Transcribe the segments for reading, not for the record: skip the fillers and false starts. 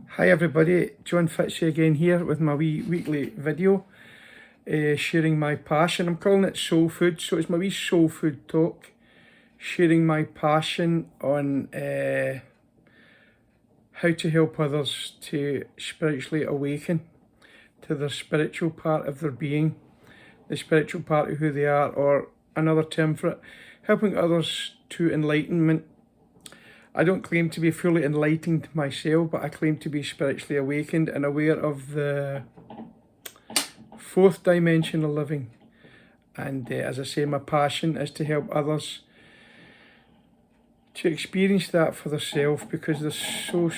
Hi everybody, John Fitzy again here with my weekly video, sharing my passion. I'm calling it Soul Food, so it's my wee soul food talk, sharing my passion on how to help others to spiritually awaken to the spiritual part of their being, the spiritual part of who they are, or another term for it, helping others to enlightenment. I don't claim to be fully enlightened myself, but I claim to be spiritually awakened and aware of the fourth dimension of living. And as I say, my passion is to help others to experience that for themselves, because it's so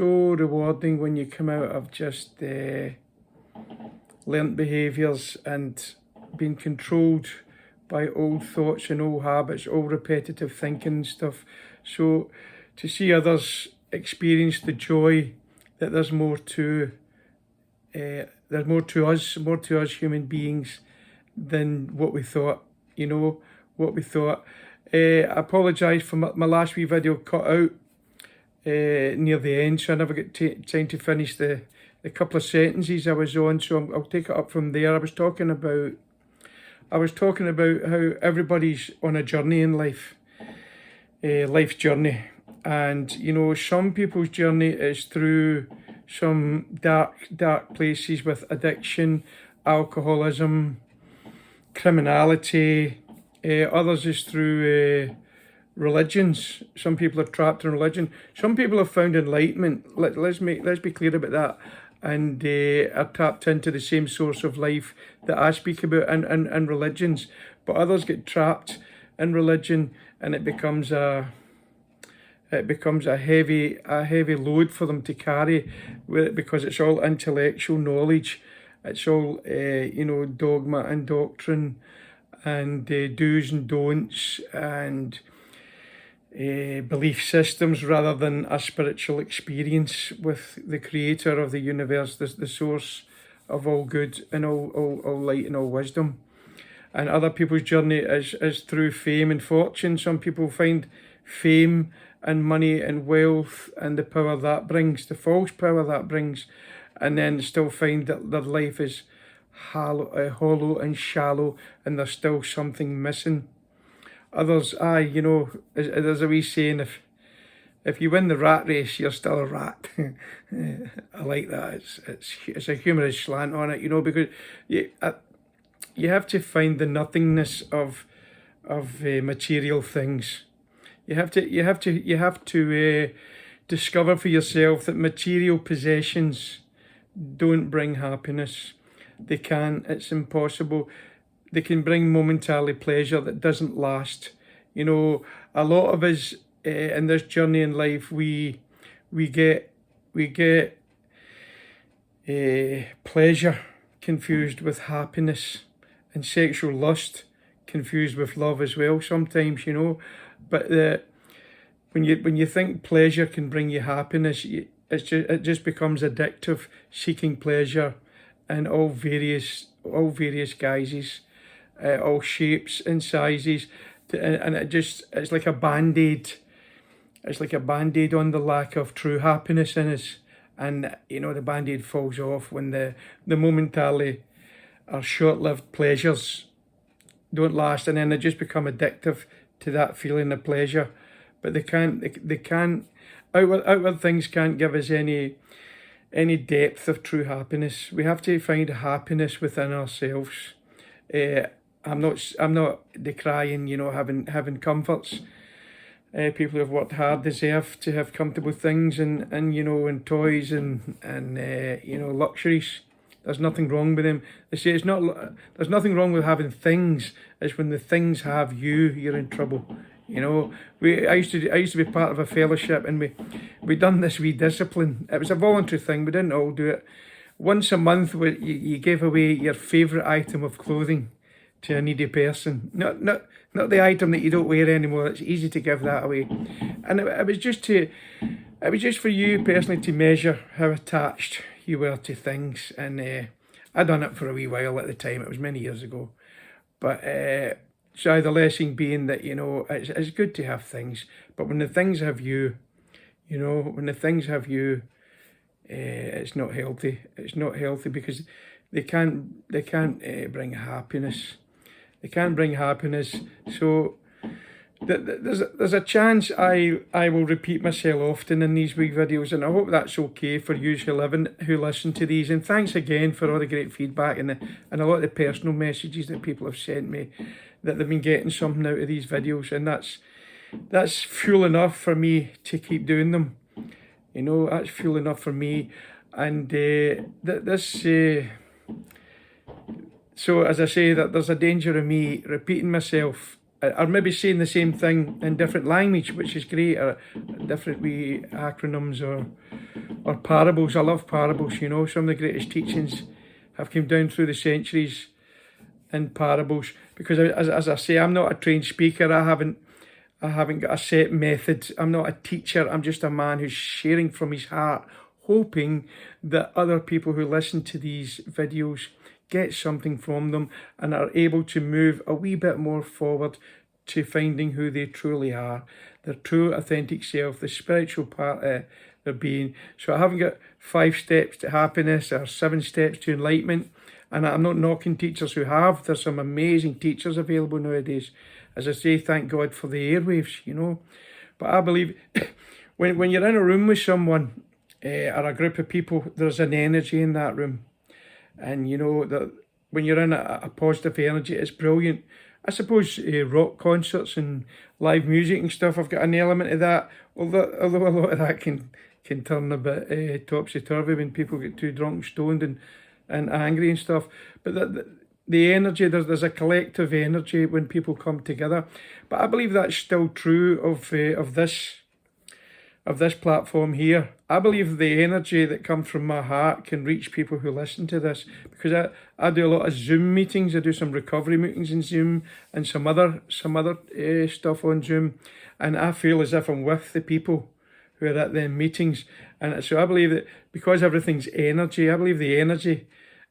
rewarding when you come out of just learnt behaviours and being controlled by old thoughts and old habits, old repetitive thinking and stuff. So to see others experience the joy that there's more to us human beings than what we thought, what we thought. I apologise for my last wee video cut out near the end, so I never got time to finish the couple of sentences I was on, so I'll take it up from there. I was talking about how everybody's on a journey in life, life's journey, and some people's journey is through some dark places with addiction, alcoholism, criminality. Others is through religions. Some people are trapped in religion. Some people have found enlightenment. Let's be clear about that, and are tapped into the same source of life that I speak about in religions. But others get trapped in religion, and it becomes a heavy load for them to carry, because it's all intellectual knowledge. It's all dogma and doctrine, and do's and don'ts, and belief systems, rather than a spiritual experience with the creator of the universe, the source of all good and all light and all wisdom. And other people's journey is through fame and fortune. Some people find fame and money and wealth and the power that brings, the false power that brings, and then still find that their life is hollow and shallow, and there's still something missing. Others, there's a wee saying, if you win the rat race, you're still a rat. I like that. It's a humorous slant on it, because you have to find the nothingness of material things. You have to discover for yourself that material possessions don't bring happiness. They can't. It's impossible. They can bring momentarily pleasure that doesn't last. A lot of us in this journey in life, we get pleasure confused with happiness, and sexual lust confused with love as well sometimes, But when you think pleasure can bring you happiness, it just becomes addictive, seeking pleasure in all various guises, all shapes and sizes, and it's like a band-aid. It's like a band-aid on the lack of true happiness in us, and the band-aid falls off when the momentarily or short-lived pleasures don't last, and then they just become addictive to that feeling of pleasure. But they can't outward things can't give us any depth of true happiness. We have to find happiness within ourselves. I'm not decrying having comforts. People who have worked hard deserve to have comfortable things and toys and luxuries. There's nothing wrong with them. They say there's nothing wrong with having things. It's when the things have you, you're in trouble. I used to be part of a fellowship, and we done this wee discipline. It was a voluntary thing. We didn't all do it. Once a month, you gave away your favourite item of clothing to a needy person. Not the item that you don't wear anymore. It's easy to give that away, and it was just for you personally to measure how attached you were to things. And I done it for a wee while at the time. It was many years ago, but so the lesson being that it's good to have things, but when the things have you, when the things have you, It's not healthy. It's not healthy because they can't bring happiness. They can't bring happiness. So there's a chance I will repeat myself often in these wee videos, and I hope that's okay for you who listen to these. And thanks again for all the great feedback and a lot of the personal messages that people have sent me, that they've been getting something out of these videos, and that's fuel enough for me to keep doing them. You know, that's fuel enough for me. And so as I say, that there's a danger of me repeating myself, or maybe saying the same thing in different language, which is great, or different wee acronyms or parables. I love parables, you know. Some of the greatest teachings have come down through the centuries in parables, because as I say, I'm not a trained speaker. I haven't got a set method. I'm not a teacher. I'm just a man who's sharing from his heart, hoping that other people who listen to these videos get something from them and are able to move a wee bit more forward to finding who they truly are, their true authentic self, the spiritual part of their being. So I haven't got 5 steps to happiness or 7 steps to enlightenment, and I'm not knocking teachers who have. There's some amazing teachers available nowadays. As I say, thank God for the airwaves, you know. But I believe when you're in a room with someone or a group of people, there's an energy in that room. And you know that when you're in a positive energy, it's brilliant. I suppose rock concerts and live music and stuff have got an element of that. Although a lot of that can turn a bit topsy-turvy when people get too drunk, stoned and angry and stuff. But the energy, there's a collective energy when people come together. But I believe that's still true of this platform here. I believe the energy that comes from my heart can reach people who listen to this, because I do a lot of Zoom meetings. I do some recovery meetings in Zoom and some other stuff on Zoom, and I feel as if I'm with the people who are at them meetings. And so I believe that because everything's energy, I believe the energy,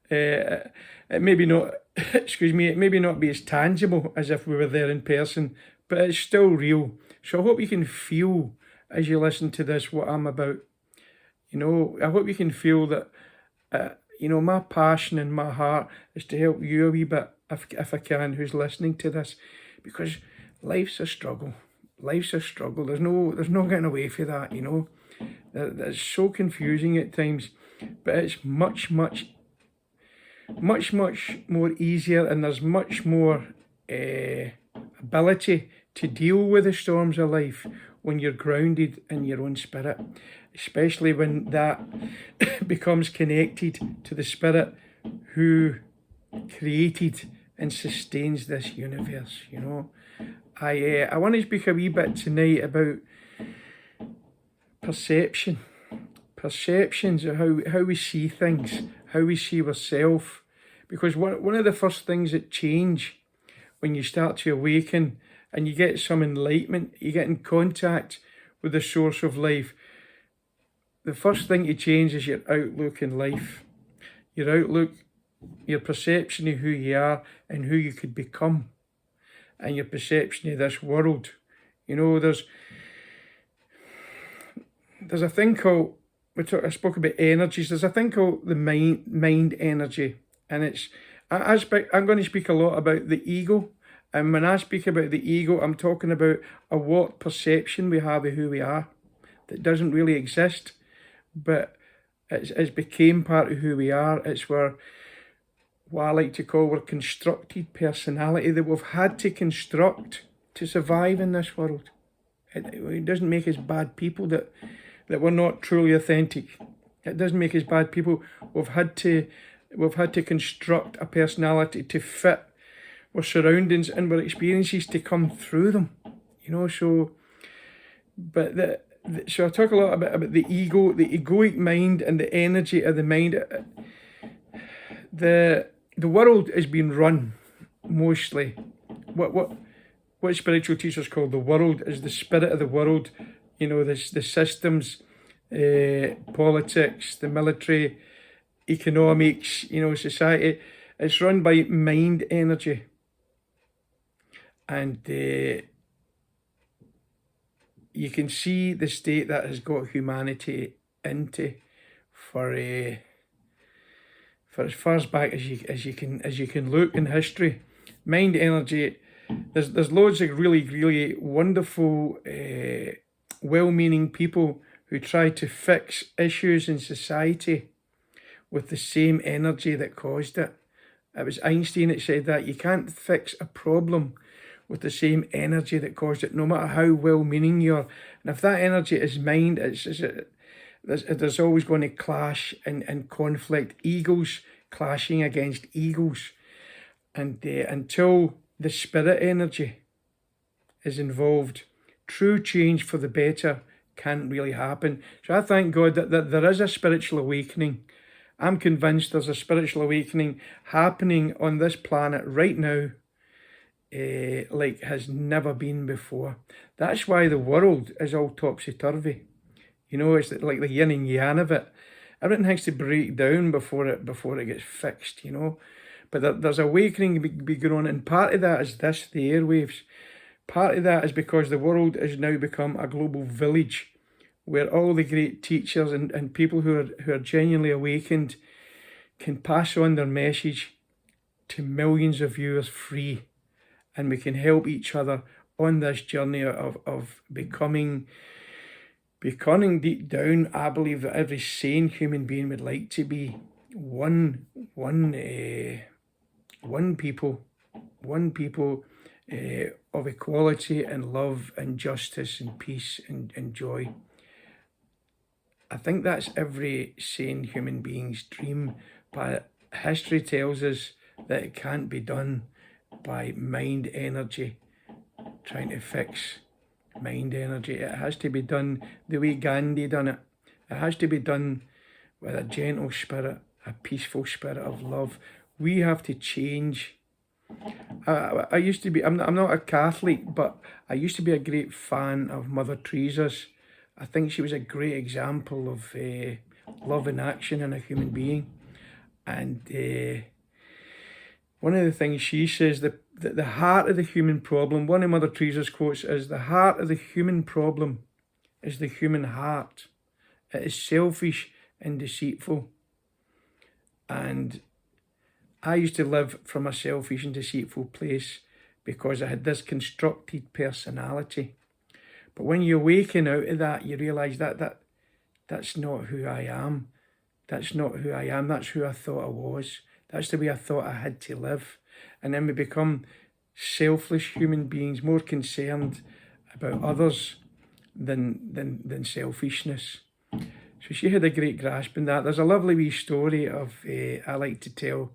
it maybe not, excuse me, it maybe not be as tangible as if we were there in person, but it's still real. So I hope you can feel as you listen to this what I'm about. You know, I hope you can feel that, you know, my passion and my heart is to help you a wee bit, if I can, who's listening to this, because life's a struggle. Life's a struggle. There's no getting away from that, you know. It's so confusing at times, but it's much more easier, and there's much more ability to deal with the storms of life when you're grounded in your own spirit, especially when that becomes connected to the spirit who created and sustains this universe, you know. I want to speak a wee bit tonight about perceptions of how we see things, how we see ourselves, because one of the first things that change when you start to awaken and you get some enlightenment, you get in contact with the source of life, the first thing to change is your outlook in life. Your outlook, your perception of who you are and who you could become, and your perception of this world. You know, there's a thing called, I spoke about energies, there's a thing called the mind energy, and I'm going to speak a lot about the ego. And when I speak about the ego, I'm talking about a warped perception we have of who we are that doesn't really exist, but it's became part of who we are. It's what I like to call our constructed personality that we've had to construct to survive in this world. It doesn't make us bad people that we're not truly authentic. It doesn't make us bad people. We've had to construct a personality to fit our surroundings and our experiences to come through them, you know. So, but so I talk a lot about the ego, the egoic mind, and the energy of the mind. The world is being run mostly. What spiritual teachers call the world is the spirit of the world. You know, the systems, politics, the military, economics. You know, society. It's run by mind energy. And you can see the state that has got humanity into for as far back as you can look in history. Mind energy. There's loads of really wonderful, well-meaning people who try to fix issues in society with the same energy that caused it. It was Einstein that said that you can't fix a problem with the same energy that caused it, no matter how well-meaning you are. And if that energy is mind, there's always going to clash and conflict, egos clashing against egos. And until the spirit energy is involved, true change for the better can't really happen. So I thank God that there is a spiritual awakening. I'm convinced there's a spiritual awakening happening on this planet right now, like has never been before. That's why the world is all topsy-turvy. You know, it's like the yin and yang of it. Everything has to break down before it gets fixed, you know. But there's awakening be going on, and part of that is this, the airwaves. Part of that is because the world has now become a global village where all the great teachers and people who are genuinely awakened can pass on their message to millions of viewers free, and we can help each other on this journey of becoming deep down. I believe that every sane human being would like to be one people of equality and love and justice and peace and joy. I think that's every sane human being's dream, but history tells us that it can't be done by mind energy, trying to fix mind energy. It has to be done the way Gandhi done it. It has to be done with a gentle spirit, a peaceful spirit of love. We have to change. I used to be, I'm not a Catholic, but I used to be a great fan of Mother Teresa's. I think she was a great example of love in action in a human being. And one of the things she says, that the heart of the human problem, one of Mother Teresa's quotes is, the heart of the human problem is the human heart. It is selfish and deceitful. And I used to live from a selfish and deceitful place because I had this constructed personality. But when you awaken out of that, you realise that's not who I am. That's not who I am. That's who I thought I was. That's the way I thought I had to live. And then we become selfless human beings, more concerned about others than selfishness. So she had a great grasp in that. There's a lovely wee story I like to tell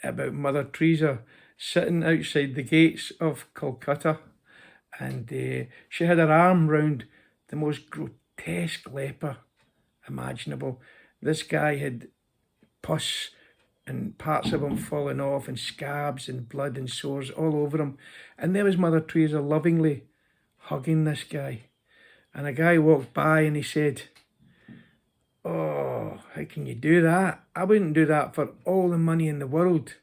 about Mother Teresa sitting outside the gates of Calcutta, and she had her arm round the most grotesque leper imaginable. This guy had pus and parts of him falling off and scabs and blood and sores all over him, and there was Mother Teresa lovingly hugging this guy. And a guy walked by and he said, "Oh, how can you do that? I wouldn't do that for all the money in the world."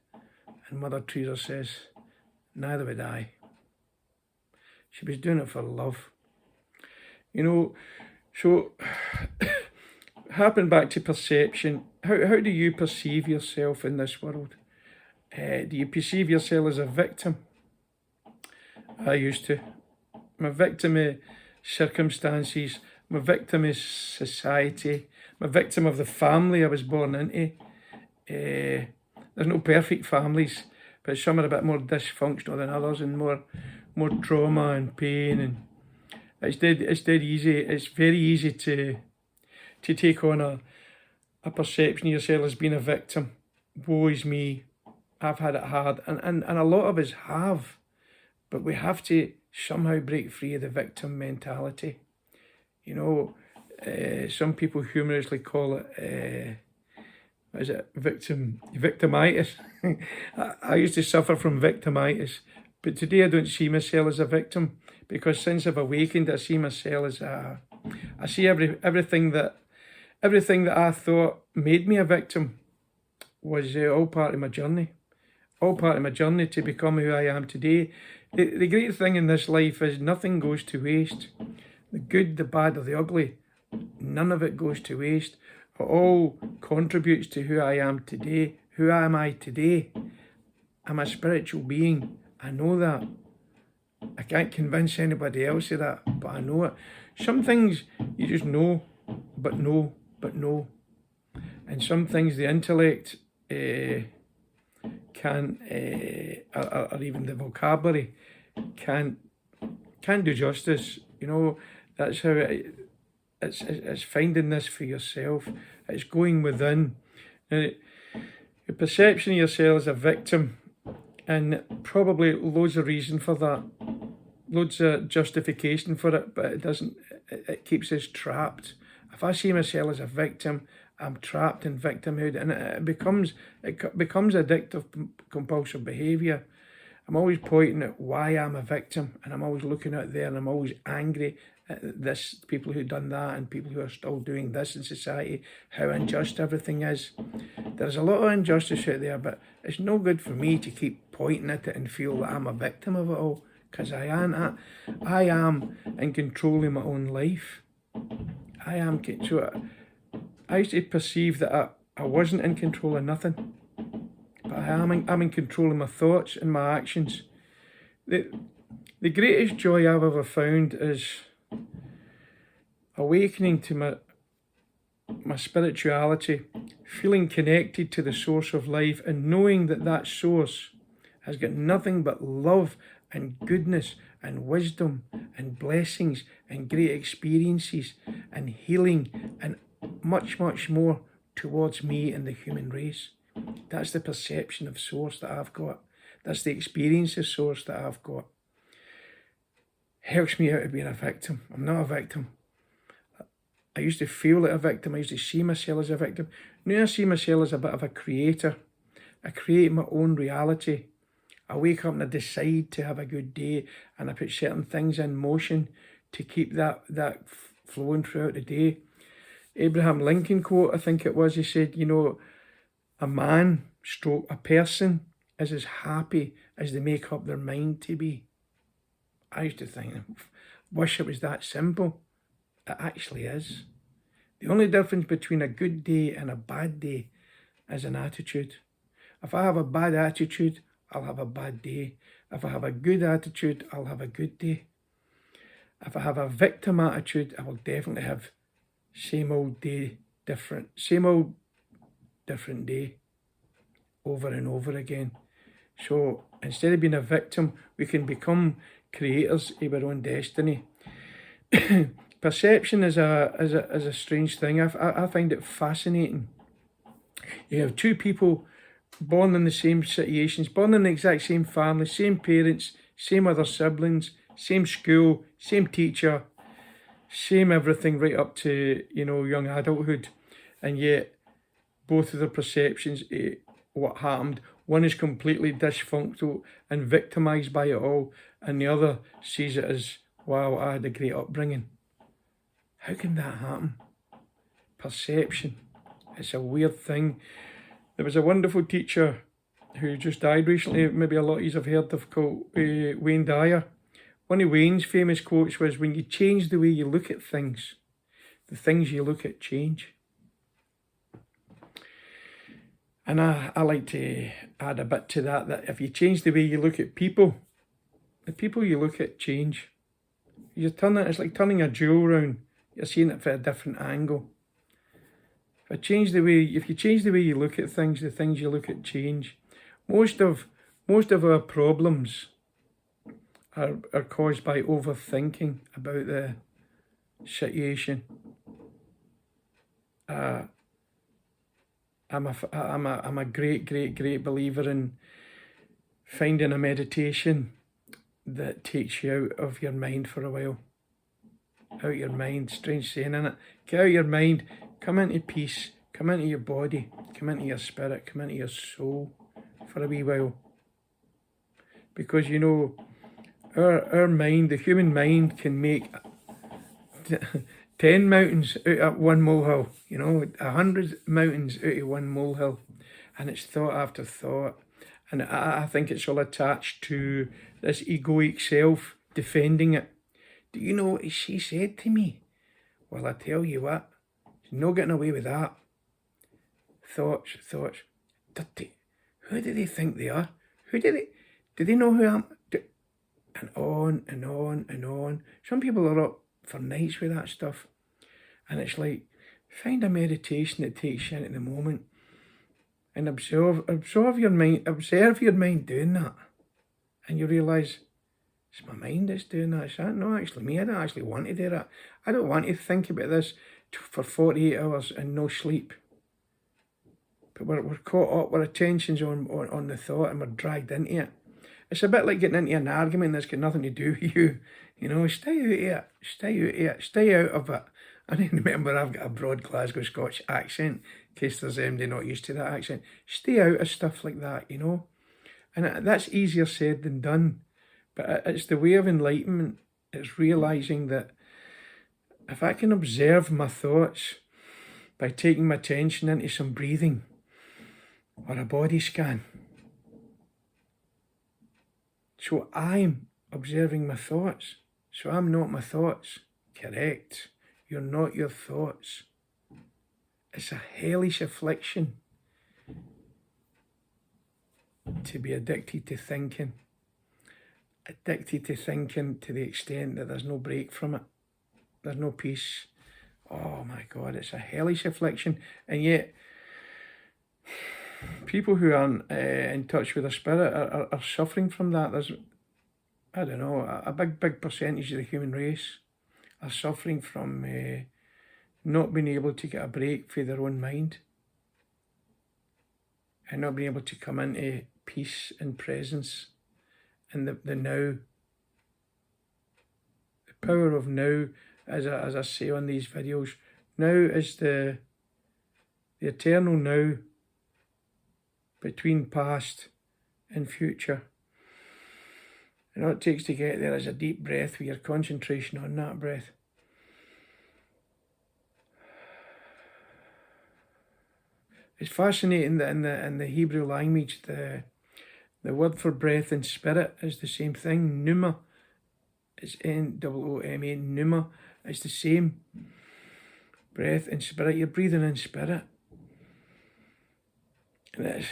And Mother Teresa says, "Neither would I." She was doing it for love. You know, so harping back to perception, how do you perceive yourself in this world? Do you perceive yourself as a victim? I used to. I'm a victim of circumstances. I'm a victim of society. I'm a victim of the family I was born into. There's no perfect families, but some are a bit more dysfunctional than others, and more trauma and pain. And it's dead easy. It's very easy to take on a perception of yourself as being a victim. Woe is me. I've had it hard, and a lot of us have, but we have to somehow break free of the victim mentality. You know, some people humorously call it, victimitis. I used to suffer from victimitis, but today I don't see myself as a victim, because since I've awakened, I see myself as I see everything that I thought made me a victim was all part of my journey. All part of my journey to become who I am today. The great thing in this life is nothing goes to waste. The good, the bad, or the ugly, none of it goes to waste. It all contributes to who I am today. Who am I today? I'm a spiritual being. I know that. I can't convince anybody else of that, but I know it. Some things you just know, but no, but no. And some things the intellect can't, or even the vocabulary can't do justice. You know, that's how it's finding this for yourself. It's going within. Now, your perception of yourself as a victim, and probably loads of reason for that, loads of justification for it, but it doesn't. It keeps us trapped. If I see myself as a victim, I'm trapped in victimhood, and it becomes addictive, compulsive behaviour. I'm always pointing at why I'm a victim, and I'm always looking out there, and I'm always angry at this people who've done that, and people who are still doing this in society. How unjust everything is. There's a lot of injustice out there, but it's no good for me to keep pointing at it and feel that I'm a victim of it all, because I am. I am in control of my own life. I am. So I used to perceive that I wasn't in control of nothing, but I'm in control of my thoughts and my actions. The greatest joy I've ever found is awakening to my spirituality, feeling connected to the source of life, and knowing that that source has got nothing but love and goodness and wisdom and blessings and great experiences and healing and much, much more towards me and the human race. That's the perception of source that I've got. That's the experience of source that I've got. Helps me out of being a victim. I'm not a victim. I used to feel like a victim. I used to see myself as a victim. Now I see myself as a bit of a creator. I create my own reality. I wake up and I decide to have a good day, and I put certain things in motion to keep that flowing throughout the day. Abraham Lincoln quote, I think it was, he said, you know, a man stroke a person is as happy as they make up their mind to be. I used to think, wish it was that simple. It actually is. The only difference between a good day and a bad day is an attitude. If I have a bad attitude, I'll have a bad day. If I have a good attitude, I'll have a good day. If I have a victim attitude, I will definitely have same old day, different day, over and over again. So instead of being a victim, we can become creators of our own destiny. Perception is a strange thing. I find it fascinating. You have two people born in the same situations, born in the exact same family, same parents, same other siblings, same school, same teacher, same everything right up to, you know, young adulthood. And yet both of their perceptions of what happened, one is completely dysfunctional and victimised by it all, and the other sees it as, wow, I had a great upbringing. How can that happen? Perception. It's a weird thing. There was a wonderful teacher who just died recently, maybe a lot of you have heard of, called Wayne Dyer. One of Wayne's famous quotes was, when you change the way you look at things, the things you look at change. And I like to add a bit to that, that if you change the way you look at people, the people you look at change. It's like turning a jewel round. You're seeing it from a different angle. If you change the way you look at things, the things you look at change. Most of our problems are caused by overthinking about the situation. I'm a great believer in finding a meditation that takes you out of your mind for a while. Out your mind, strange saying, innit? Get out your mind, come into peace, come into your body, come into your spirit, come into your soul for a wee while. Because, you know, our mind, the human mind, can make 10 mountains out of one molehill, you know, 100 mountains out of one molehill. And it's thought after thought. And I think it's all attached to this egoic self defending it. Do you know what she said to me? Well, I tell you what, she's no getting away with that. thoughts. Dirty. Who do they think they are? Do they know who I am? And on and on and on. Some people are up for nights with that stuff. And it's like, find a meditation that takes you into the moment and observe your mind doing that. And you realise, it's my mind that's doing that. It's not actually me. I don't actually want to do that. I don't want to think about this for 48 hours and no sleep. But we're caught up, our attention's on the thought and we're dragged into it. It's a bit like getting into an argument that's got nothing to do with you. You know, stay out of it. I remember I've got a broad Glasgow Scotch accent, in case there's anybody not used to that accent. Stay out of stuff like that, you know. And that's easier said than done. But it's the way of enlightenment. It's realising that if I can observe my thoughts by taking my attention into some breathing or a body scan, so I'm observing my thoughts. So I'm not my thoughts. Correct. You're not your thoughts. It's a hellish affliction to be addicted to thinking. Addicted to thinking to the extent that there's no break from it. There's no peace. Oh my God, it's a hellish affliction. And yet, people who aren't in touch with their spirit are suffering from that. There's, I don't know, a big percentage of the human race are suffering from not being able to get a break for their own mind and not being able to come into peace and presence and the now. The power of now, as I say on these videos, now is the eternal now between past and future. And all it takes to get there is a deep breath with your concentration on that breath. It's fascinating that in the Hebrew language, the word for breath and spirit is the same thing. Pneuma. It's N-O-O-M-A. Pneuma. It's the same. Breath and spirit. You're breathing in spirit. And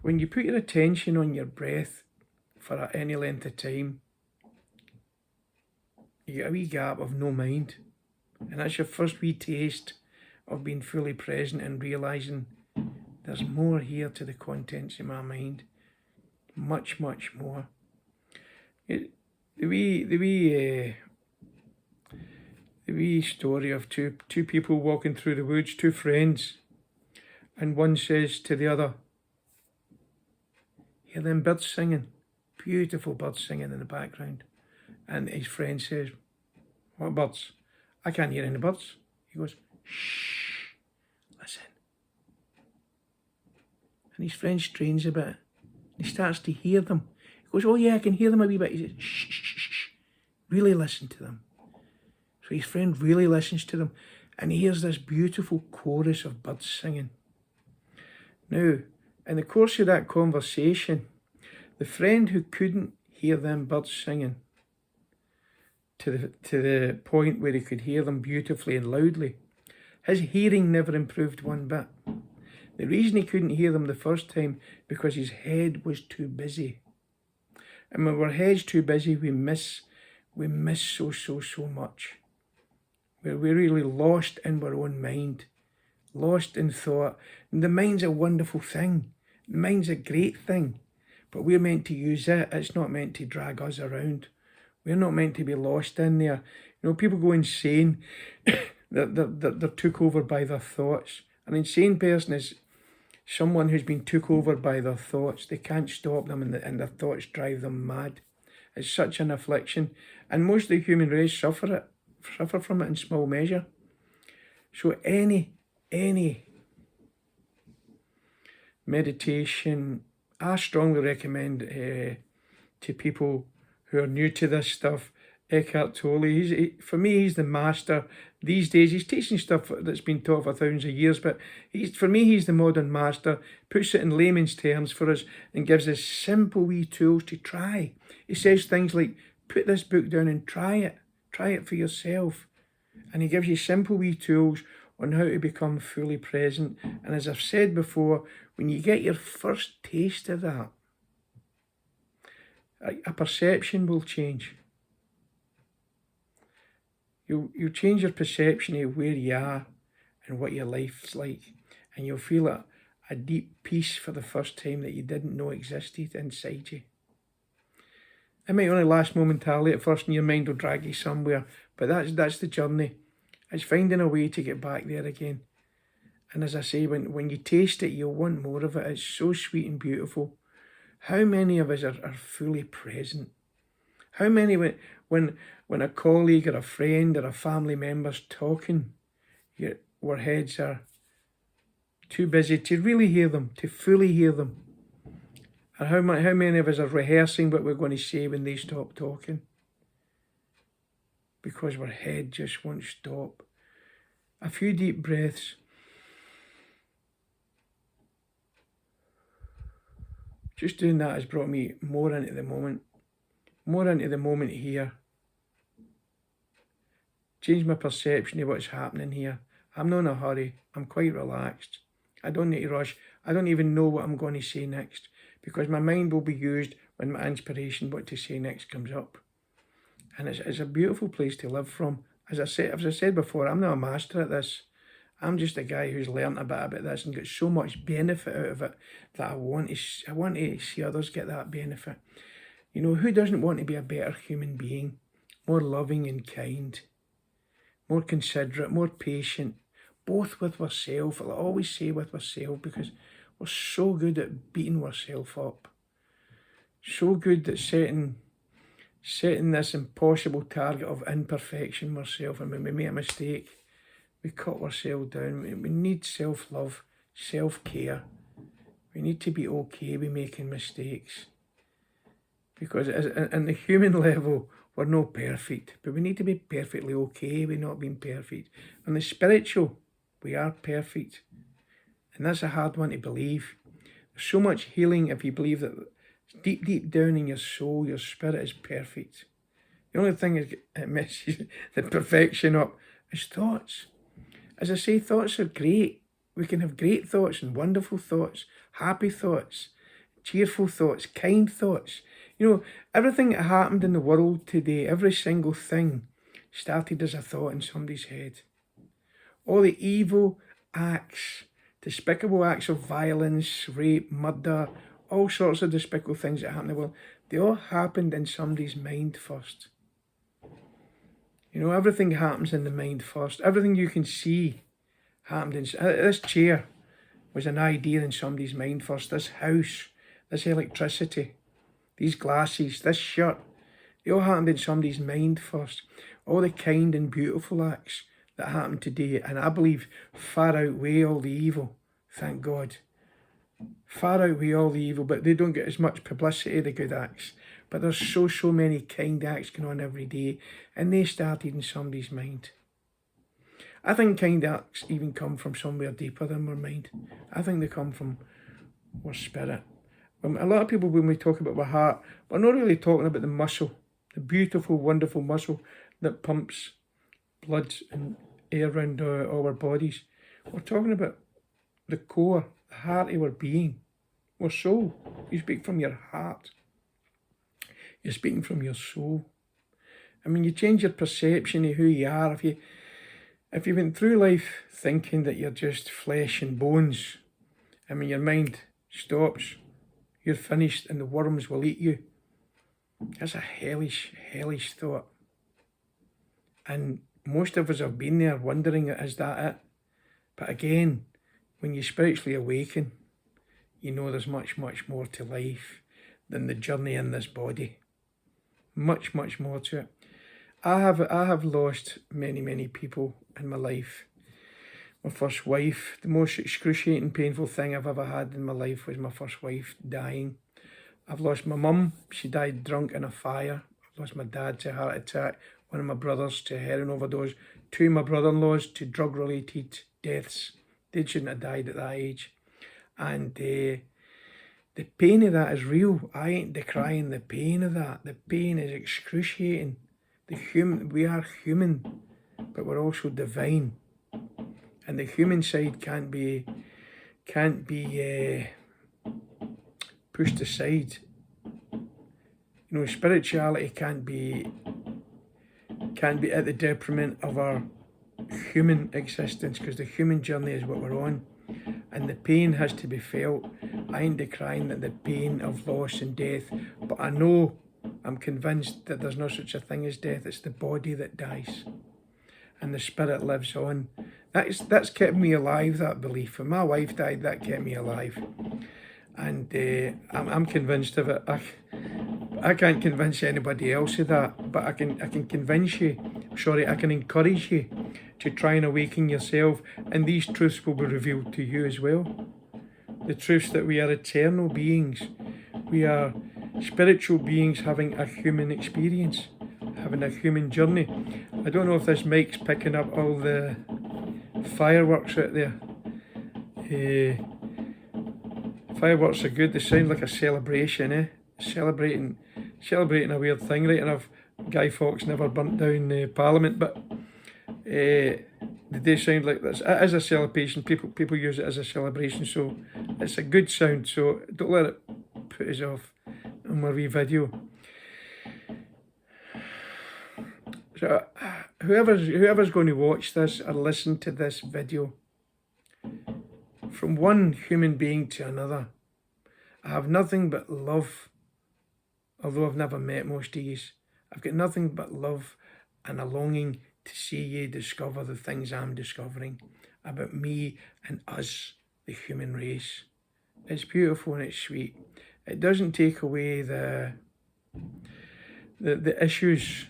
when you put your attention on your breath for any length of time, you get a wee gap of no mind. And that's your first wee taste of being fully present and realising there's more here to the contents of my mind. Much, much more. The wee story of two people walking through the woods, two friends, and one says to the other, hear them birds singing, beautiful birds singing in the background. And his friend says, what birds? I can't hear any birds. He goes, shh, listen. And his friend strains a bit. He starts to hear them. He goes, oh yeah, I can hear them a wee bit. He says, shh, shh, shh, shh. Really listen to them. So his friend really listens to them and he hears this beautiful chorus of birds singing. Now, in the course of that conversation, the friend who couldn't hear them birds singing to the point where he could hear them beautifully and loudly, his hearing never improved one bit. The reason he couldn't hear them the first time, because his head was too busy. And when our head's too busy, we miss so much. We're really lost in our own mind, lost in thought. And the mind's a wonderful thing. The mind's a great thing, but we're meant to use it. It's not meant to drag us around. We're not meant to be lost in there. You know, people go insane. they're took over by their thoughts. An insane person is someone who's been took over by their thoughts. They can't stop them, and their thoughts drive them mad. It's such an affliction, and most of the human race suffer from it in small measure. So any meditation, I strongly recommend to people who are new to this stuff, Eckhart Tolle. For me, he's the master these days. He's teaching stuff that's been taught for thousands of years, but for me, he's the modern master, puts it in layman's terms for us and gives us simple wee tools to try. He says things like, put this book down and try it for yourself. And he gives you simple wee tools on how to become fully present. And as I've said before, when you get your first taste of that, a perception will change. You'll change your perception of where you are and what your life's like. And you'll feel a deep peace for the first time that you didn't know existed inside you. It might only last momentarily at first and your mind will drag you somewhere, but that's the journey. It's finding a way to get back there again. And as I say, when you taste it, you'll want more of it. It's so sweet and beautiful. How many of us are fully present? How many, when a colleague or a friend or a family member's talking, our heads are too busy to really hear them, to fully hear them? And how many of us are rehearsing what we're going to say when they stop talking? Because our head just won't stop. A few deep breaths. Just doing that has brought me more into the moment here. Changed my perception of what's happening here. I'm not in a hurry. I'm quite relaxed. I don't need to rush. I don't even know what I'm going to say next, because my mind will be used when my inspiration, what to say next, comes up. And it's a beautiful place to live from. As I said before, I'm not a master at this. I'm just a guy who's learnt a bit about this and got so much benefit out of it that I want to see others get that benefit. You know, who doesn't want to be a better human being? More loving and kind, more considerate, more patient, both with ourselves. I'll always say with ourselves, because we're so good at beating ourselves up. So good at setting this impossible target of imperfection ourselves, and when we make a mistake, we cut ourselves down. We need self-love, self-care. We need to be okay with making mistakes. Because on the human level, we're not perfect, but we need to be perfectly okay with not being perfect. On the spiritual, we are perfect. And that's a hard one to believe. There's so much healing if you believe that deep, deep down in your soul, your spirit is perfect. The only thing that messes the perfection up is thoughts. As I say, thoughts are great. We can have great thoughts and wonderful thoughts, happy thoughts, cheerful thoughts, kind thoughts. You know, everything that happened in the world today, every single thing started as a thought in somebody's head. All the evil acts, despicable acts of violence, rape, murder, all sorts of despicable things that happen in the world, they all happened in somebody's mind first. You know, everything happens in the mind first. Everything you can see happened in... This chair was an idea in somebody's mind first. This house, this electricity, these glasses, this shirt, they all happened in somebody's mind first. All the kind and beautiful acts that happen today, and I believe far outweigh all the evil, thank God. Far outweigh all the evil, but they don't get as much publicity, the good acts. But there's so many kind acts going on every day, and they started in somebody's mind. I think kind acts even come from somewhere deeper than our mind. I think they come from our spirit. A lot of people, when we talk about our heart, we're not really talking about the muscle, the beautiful, wonderful muscle that pumps blood and air around all our bodies. We're talking about the core, the heart of our being, our soul. You speak from your heart. You're speaking from your soul. I mean, you change your perception of who you are. If you went through life thinking that you're just flesh and bones, I mean, your mind stops, you're finished and the worms will eat you. That's a hellish thought. And most of us have been there wondering, is that it? But again, when you spiritually awaken, you know there's much more to life than the journey in this body. Much more to it. I have lost many people in my life. My first wife, the most excruciating, painful thing I've ever had in my life was my first wife dying. I've lost my mum, she died drunk in a fire. I've lost my dad to a heart attack, one of my brothers to a heroin overdose, two of my brother-in-laws to drug-related deaths. They shouldn't have died at that age. And the pain of that is real. I ain't decrying the pain of that. The pain is excruciating. We are human, but we're also divine. and the human side can't be pushed aside. You know, spirituality can't be at the detriment of our human existence, because the human journey is what we're on, and the pain has to be felt. I ain't decrying that the pain of loss and death, but I'm convinced that there's no such a thing as death. It's the body that dies, and the spirit lives on. That's kept me alive, that belief. When my wife died, that kept me alive, and I'm convinced of it. I can't convince anybody else of that, but I can convince you, I can encourage you to try and awaken yourself, and these truths will be revealed to you as well. The truths that we are eternal beings. We are spiritual beings having a human experience, having a human journey. I don't know if this mic's picking up all the fireworks out there. Fireworks are good, they sound like a celebration, Celebrating a weird thing, right enough. Guy Fawkes never burnt down Parliament, but they do sound like this. It is a celebration, people use it as a celebration, so it's a good sound, so don't let it put us off on my wee video. So whoever's going to watch this or listen to this video, from one human being to another, I have nothing but love. Although I've never met most of you, I've got nothing but love and a longing to see you discover the things I'm discovering about me and us, the human race. It's beautiful and it's sweet. It doesn't take away the issues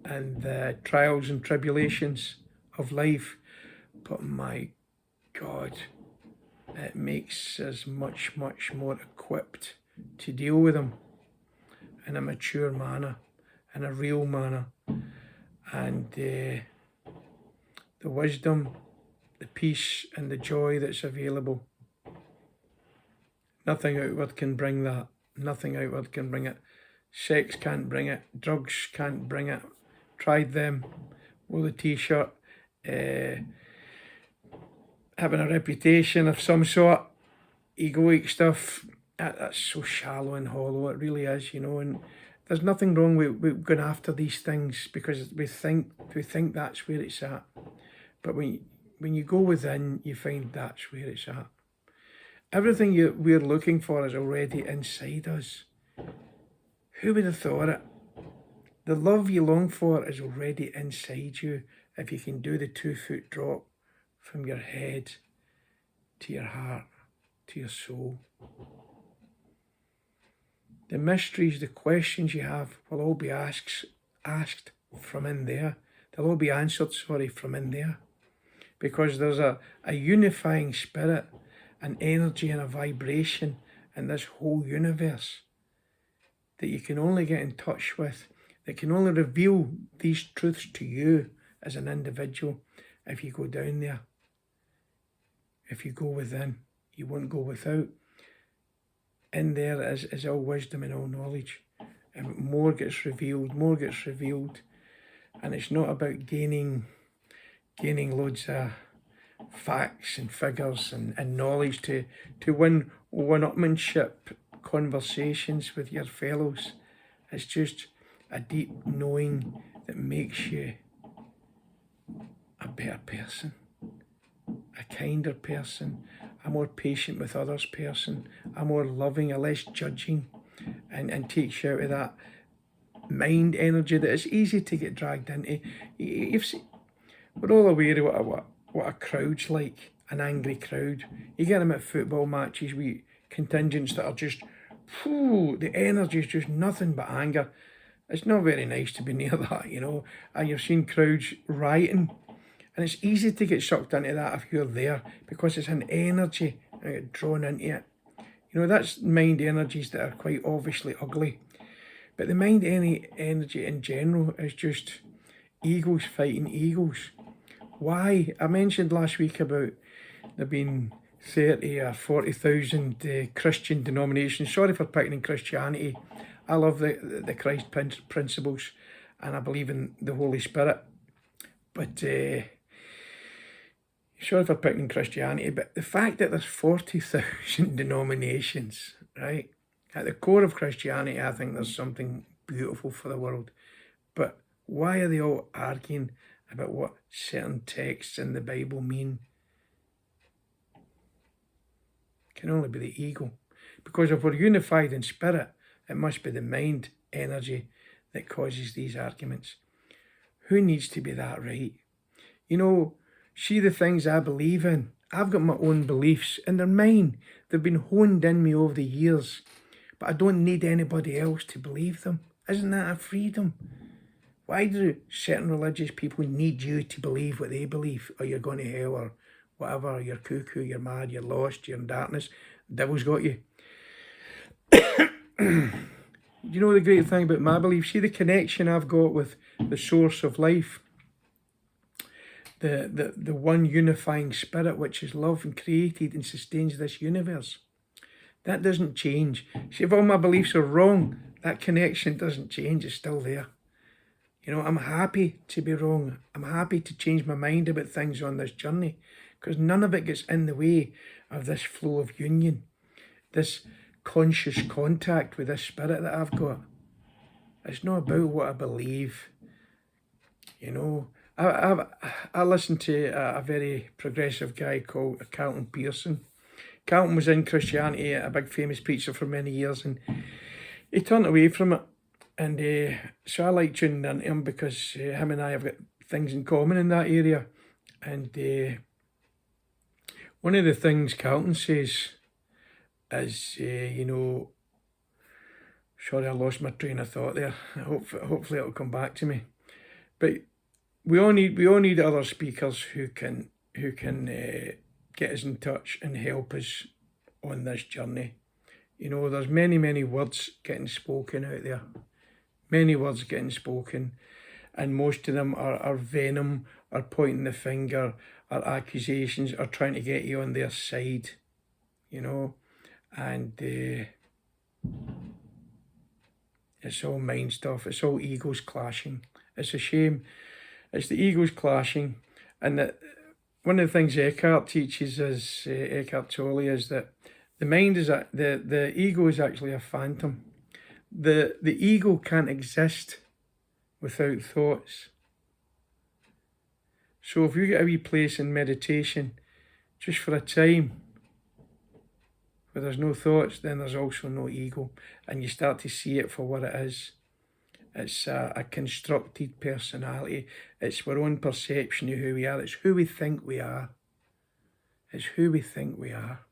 and the trials and tribulations of life, but my God, it makes us much more equipped to deal with them in a mature manner, in a real manner, and the wisdom, the peace and the joy that's available. Nothing outward can bring that. Nothing outward can bring it. Sex can't bring it. Drugs can't bring it. Tried them. Wore the t-shirt. Having a reputation of some sort. Egoic stuff. That's so shallow and hollow. It really is, and there's nothing wrong with going after these things because we think that's where it's at. But when you go within, you find that's where it's at. Everything we're looking for is already inside us. Who would have thought it? The love you long for is already inside you if you can do the 2-foot drop from your head to your heart, to your soul. The mysteries, the questions you have will all be asked from in there. They'll all be answered, from in there. Because there's a unifying spirit, an energy and a vibration in this whole universe that you can only get in touch with, that can only reveal these truths to you as an individual if you go down there. If you go within, you won't go without. In there is all wisdom and all knowledge. And more gets revealed. And it's not about gaining loads of facts and figures and knowledge to win one-upmanship conversations with your fellows. It's just a deep knowing that makes you a better person, a kinder person, a more patient with others person, a more loving, a less judging, and takes you out of that mind energy that is easy to get dragged into. We're all aware of what a crowd's like, an angry crowd. You get them at football matches with contingents that are just, the energy is just nothing but anger. It's not very nice to be near that, and you've seen crowds rioting. And it's easy to get sucked into that if you're there because it's an energy and you get drawn into it. That's mind energies that are quite obviously ugly. But the mind energy in general is just egos fighting egos. Why? I mentioned last week about there being 30 or 40,000 Christian denominations. Sorry for picking in Christianity. I love the Christ principles and I believe in the Holy Spirit. But sorry for picking Christianity, but the fact that there's 40,000 denominations, right? At the core of Christianity, I think there's something beautiful for the world. But why are they all arguing about what certain texts in the Bible mean? It can only be the ego. Because if we're unified in spirit, it must be the mind energy that causes these arguments. Who needs to be that right? You know, see the things I believe in. I've got my own beliefs and they're mine. They've been honed in me over the years. But I don't need anybody else to believe them. Isn't that a freedom? Why do certain religious people need you to believe what they believe, or you're going to hell, or whatever, you're cuckoo, you're mad, you're lost, you're in darkness, the devil's got you? You know the great thing about my belief? See the connection I've got with the source of life, the one unifying spirit which is love and created and sustains this universe. That doesn't change. See, if all my beliefs are wrong, that connection doesn't change, it's still there. You know, I'm happy to be wrong. I'm happy to change my mind about things on this journey, because none of it gets in the way of this flow of union, this conscious contact with this spirit that I've got. It's not about what I believe. You know, I listened to a very progressive guy called Carlton Pearson. Carlton was in Christianity, a big famous preacher for many years, and he turned away from it. And so I like tuning into him because him and I have got things in common in that area. And one of the things Carlton says is, you know, sorry, I lost my train of thought there. Hopefully it'll come back to me. But we all need other speakers who can get us in touch and help us on this journey. You know, there's many words getting spoken out there. Many words getting spoken, and most of them are venom, are pointing the finger, are accusations, are trying to get you on their side, you know, and it's all mind stuff, it's all egos clashing. It's a shame. It's the egos clashing, and one of the things Eckhart teaches us, Eckhart Tolle, is that the mind is the ego is actually a phantom. The ego can't exist without thoughts. So if you get a wee place in meditation, just for a time, where there's no thoughts, then there's also no ego, and you start to see it for what it is. It's a constructed personality. It's our own perception of who we are. It's who we think we are. It's who we think we are,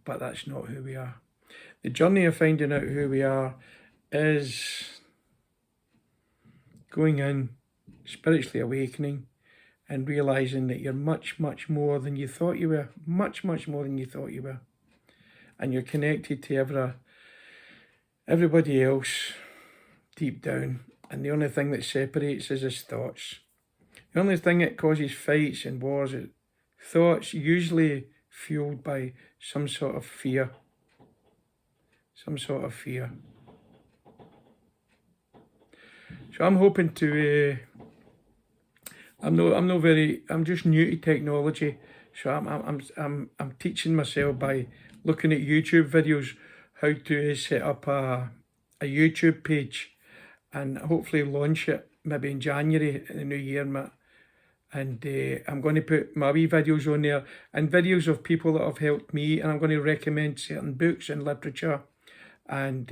but that's not who we are. The journey of finding out who we are is going in, spiritually awakening, and realising that you're much more than you thought you were. Much more than you thought you were. And you're connected to everybody else deep down. And the only thing that separates us is thoughts. The only thing that causes fights and wars is thoughts, usually fueled by some sort of fear. Some sort of fear. So I'm hoping to. I'm just new to technology, so I'm teaching myself by looking at YouTube videos how to set up a YouTube page, and hopefully launch it maybe in January in the new year, and I'm going to put my wee videos on there and videos of people that have helped me, and I'm going to recommend certain books and literature and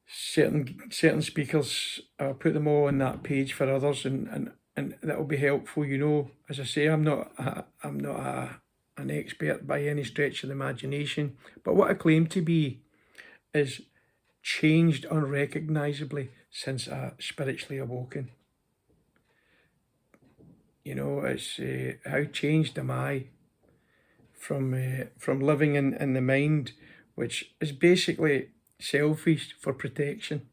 certain speakers. I'll put them all on that page for others, and that will be helpful. You know, as I say, I'm not an expert by any stretch of the imagination, but what I claim to be is changed unrecognisably since I spiritually awoken. You know, it's how changed am I from living in the mind, which is basically selfish for protection,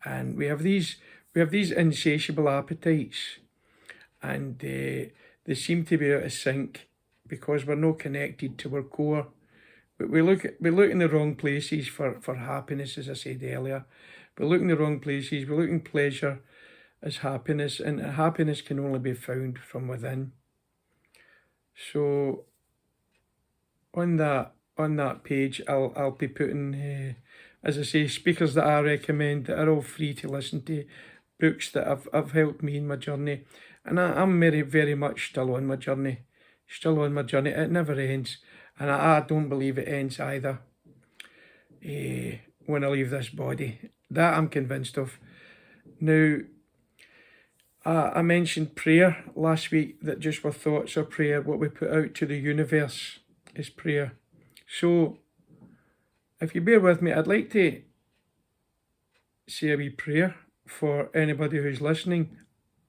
and we have these insatiable appetites, and they seem to be out of sync because we're not connected to our core. But we look in the wrong places for happiness, as I said earlier. We look in the wrong places. We look in pleasure as happiness, and happiness can only be found from within. So on that page, I'll be putting, as I say, speakers that I recommend that are all free to listen to, books that have helped me in my journey, and I'm very much still on my journey, It never ends, and I don't believe it ends either. When I leave this body, that I'm convinced of. Now, I mentioned prayer last week, that just our thoughts are prayer. What we put out to the universe is prayer. So, if you bear with me, I'd like to say a wee prayer for anybody who's listening.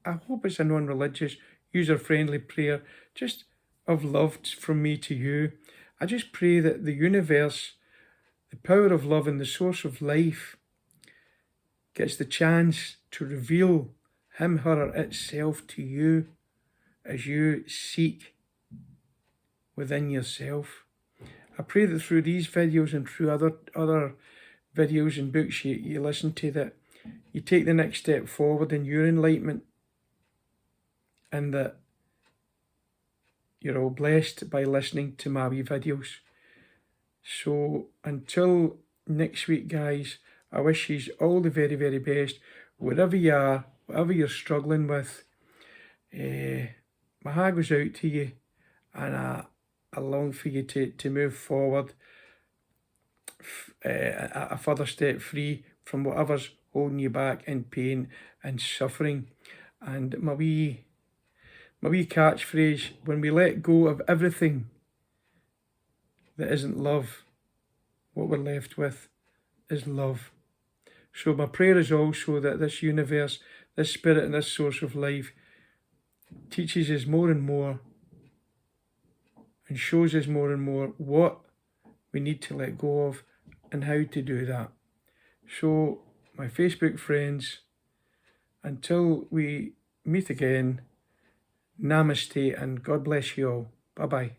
I hope it's a non-religious, user-friendly prayer, just of love from me to you. I just pray that the universe, the power of love and the source of life, gets the chance to reveal him, her, or itself to you as you seek within yourself. I pray that through these videos and through other videos and books you listen to, that you take the next step forward in your enlightenment, and that you're all blessed by listening to my wee videos. So until next week, guys, I wish you all the very best, wherever you are, whatever you're struggling with. My heart goes out to you, and I long for you to move forward, a further step free from whatever's holding you back in pain and suffering. And my wee catchphrase: when we let go of everything that isn't love, what we're left with is love. So my prayer is also that this universe, this spirit and this source of life teaches us more and more and shows us more and more what we need to let go of and how to do that. So my Facebook friends, until we meet again, namaste and God bless you all. Bye-bye.